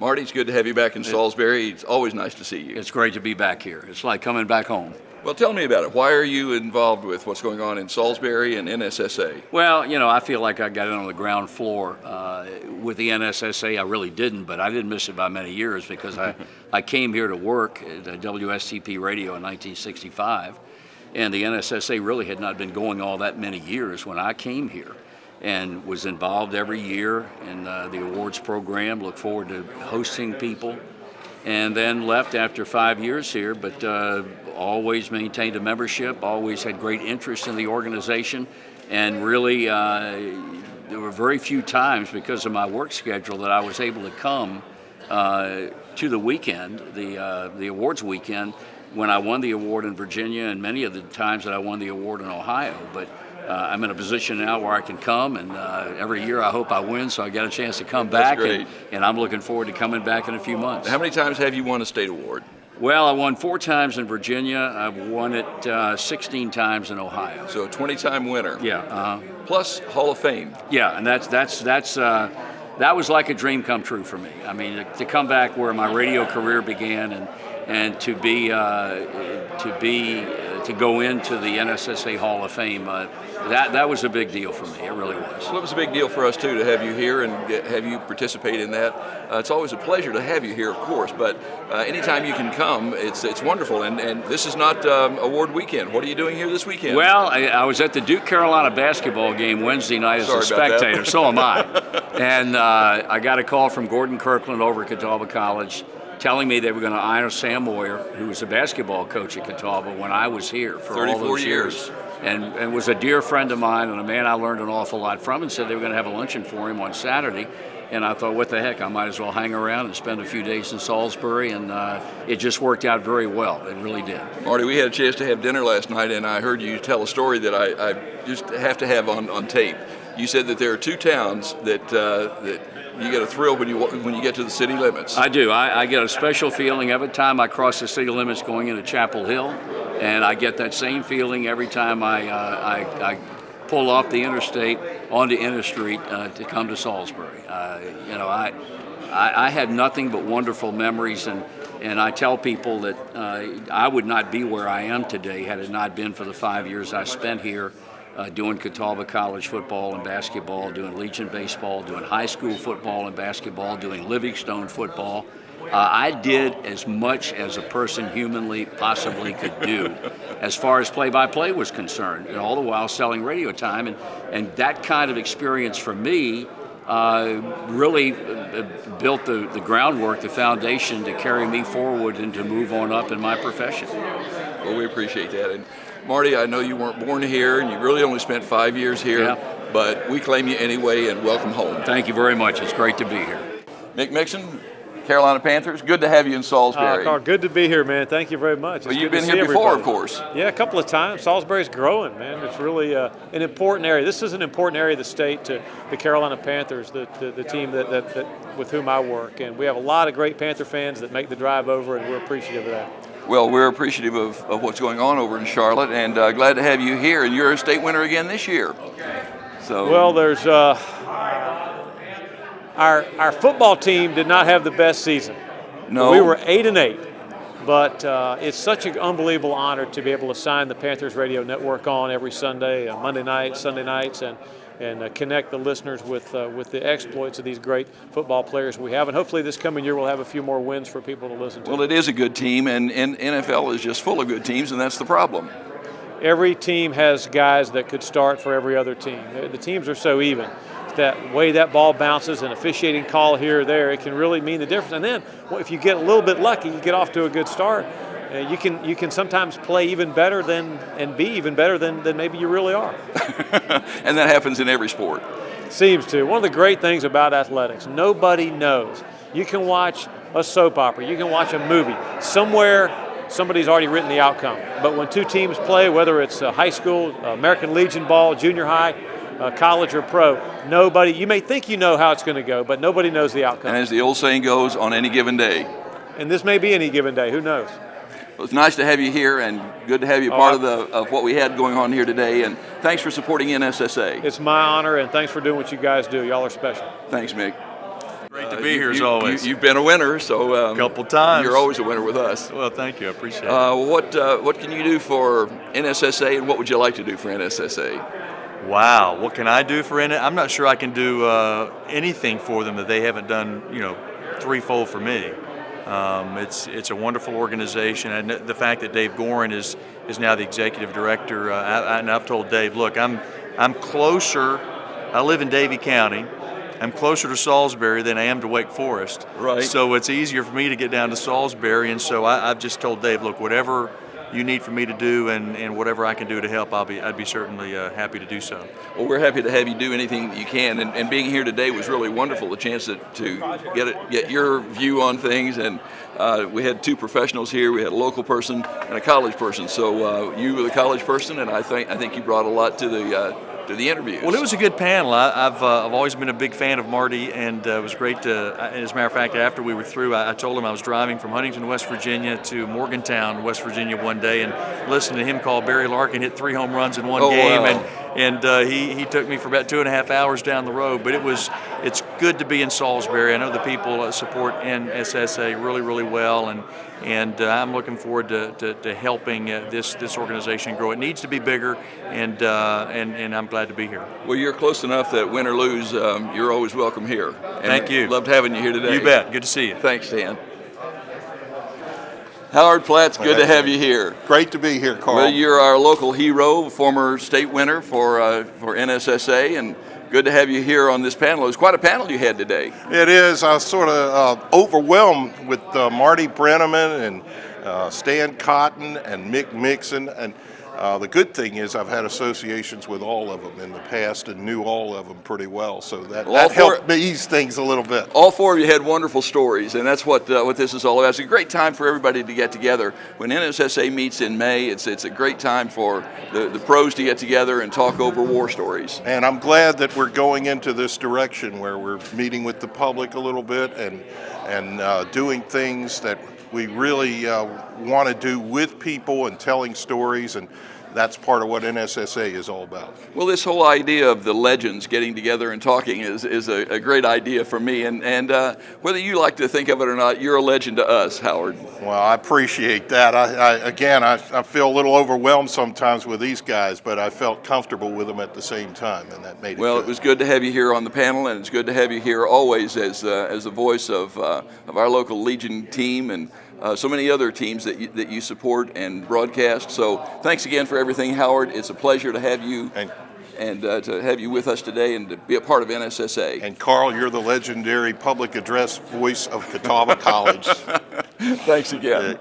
Marty, it's good to have you back in Salisbury. It's always nice to see you. It's great to be back here. It's like coming back home. Well, tell me about it. Why are you involved with what's going on in Salisbury and NSSA? Well, I feel like I got in on the ground floor with the NSSA. I really didn't, but I didn't miss it by many years because I came here to work at WSTP Radio in 1965, and the NSSA really had not been going all that many years when I came here, and was involved every year in the awards program. Look forward to hosting people, and then left after 5 years here, but always maintained a membership, always had great interest in the organization, and really there were very few times because of my work schedule that I was able to come to the weekend, the awards weekend, when I won the award in Virginia and many of the times that I won the award in Ohio. But I'm in a position now where I can come, and every year I hope I win, so I got a chance to come back, and I'm looking forward to coming back in a few months. How many times have you won a state award? Well, I won 4 times in Virginia. I've won it 16 times in Ohio. So a 20-time winner. Yeah. Plus Hall of Fame. Yeah, and that was like a dream come true for me. I mean, to come back where my radio career began, and to go into the NSSA Hall of Fame, that was a big deal for me. It really was. Well, it was a big deal for us too to have you here and have you participate in that. It's always a pleasure to have you here, of course, but anytime you can come, it's wonderful. And this is not award weekend. What are you doing here this weekend? Well, I was at the Duke-Carolina basketball game Wednesday night as a spectator. So am I. And I got a call from Gordon Kirkland over at Catawba College, telling me they were going to honor Sam Moyer, who was a basketball coach at Catawba when I was here for all those years. And was a dear friend of mine and a man I learned an awful lot from, and said they were going to have a luncheon for him on Saturday. And I thought, what the heck, I might as well hang around and spend a few days in Salisbury, and it just worked out very well. It really did. Marty, we had a chance to have dinner last night, and I heard you tell a story that I just have to have on tape. You said that there are 2 towns that you get a thrill when you get to the city limits. I do. I get a special feeling every time I cross the city limits going into Chapel Hill, and I get that same feeling every time I pull off the interstate onto Inner Street to come to Salisbury. I had nothing but wonderful memories, and I tell people that I would not be where I am today had it not been for the 5 years I spent here doing Catawba College football and basketball, doing Legion baseball, doing high school football and basketball, doing Livingstone football. I did as much as a person humanly possibly could do as far as play-by-play was concerned, and all the while selling radio time. And that kind of experience for me really built the groundwork, the foundation to carry me forward and to move on up in my profession. Well, we appreciate that. And Marty, I know you weren't born here, and you really only spent 5 years here, but we claim you anyway, and welcome home. Thank you very much. It's great to be here. Mick Mixon, Carolina Panthers, good to have you in Salisbury. Carl, good to be here, man. Thank you very much. Well, you've been here before, of course. Yeah, a couple of times. Salisbury's growing, man. It's really an important area. This is an important area of the state to the Carolina Panthers, the team that with whom I work. And we have a lot of great Panther fans that make the drive over, and we're appreciative of that. Well, we're appreciative of what's going on over in Charlotte, and glad to have you here. And you're a state winner again this year. So. Well, there's our football team did not have the best season. No. We were 8-8, but it's such an unbelievable honor to be able to sign the Panthers Radio Network on every Sunday, Monday nights, Sunday nights, and connect the listeners with the exploits of these great football players we have. And hopefully this coming year we'll have a few more wins for people to listen to. Well, it is a good team, and NFL is just full of good teams, and that's the problem. Every team has guys that could start for every other team. The teams are so even. That way that ball bounces, an officiating call here or there, it can really mean the difference. And then if you get a little bit lucky, you get off to a good start, you can sometimes play even better and be even better than maybe you really are. And that happens in every sport. Seems to. One of the great things about athletics, nobody knows. You can watch a soap opera, you can watch a movie. Somewhere somebody's already written the outcome. But when 2 teams play, whether it's high school, American Legion ball, junior high, college or pro, you may think you know how it's going to go, but nobody knows the outcome. And as the old saying goes, on any given day. And this may be any given day, who knows? Well, it's nice to have you here, and good to have you part of what we had going on here today, and thanks for supporting NSSA. It's my honor, and thanks for doing what you guys do. Y'all are special. Thanks, Mick. Great to be here as always. You've been a winner, so Couple times. You're always a winner with us. Well, thank you. I appreciate it. What can you do for NSSA, and what would you like to do for NSSA? Wow, what can I do for it? I'm not sure I can do anything for them that they haven't done, threefold for me. It's a wonderful organization, and the fact that Dave Gorin is now the executive director. And I've told Dave, look, I'm closer. I live in Davie County. I'm closer to Salisbury than I am to Wake Forest. Right. So it's easier for me to get down to Salisbury, and so I've just told Dave, look, whatever you need for me to do and whatever I can do to help, I'd be certainly happy to do so. Well, we're happy to have you do anything that you can, and being here today was really wonderful, the chance to get your view on things, and we had two professionals here. We had a local person and a college person, so you were the college person, and I think you brought a lot to the interviews. Well, it was a good panel. I've always been a big fan of Marty, and it was great to. As a matter of fact, after we were through, I told him I was driving from Huntington, West Virginia to Morgantown, West Virginia one day, and listened to him call Barry Larkin hit 3 home runs in one game, wow. and he took me for about 2.5 hours down the road. But it's good to be in Salisbury. I know the people support NSSA really, really well, and I'm looking forward to helping this organization grow. It needs to be bigger, and I'm glad to be here. Well, you're close enough that win or lose, you're always welcome here. And Thank you. Loved having you here today. You bet. Good to see you. Thanks, Dan. Howard Platts, good to have you here. Great to be here, Carl. Well, you're our local hero, former state winner for NSSA, and good to have you here on this panel. It was quite a panel you had today. It is. I was sort of overwhelmed with Marty Brenneman and Stan Cotton and Mick Mixon. And the good thing is I've had associations with all of them in the past and knew all of them pretty well. So that helped me ease things a little bit. All four of you had wonderful stories, and that's what this is all about. It's a great time for everybody to get together. When NSSA meets in May, it's a great time for the pros to get together and talk over war stories. And I'm glad that we're going into this direction where we're meeting with the public a little bit and doing things that we really want to do with people and telling stories, and that's part of what NSSA is all about. Well, this whole idea of the legends getting together and talking is a great idea for me, and whether you like to think of it or not, you're a legend to us, Howard. Well, I appreciate that. I feel a little overwhelmed sometimes with these guys, but I felt comfortable with them at the same time, and that made it Well, good. it was good to have you here on the panel, and it's good to have you here always as the voice of our local Legion team and so many other teams that you support and broadcast. So thanks again for everything, Howard. It's a pleasure to have you and to have you with us today and to be a part of NSSA. And Carl, you're the legendary public address voice of Catawba College. Thanks again.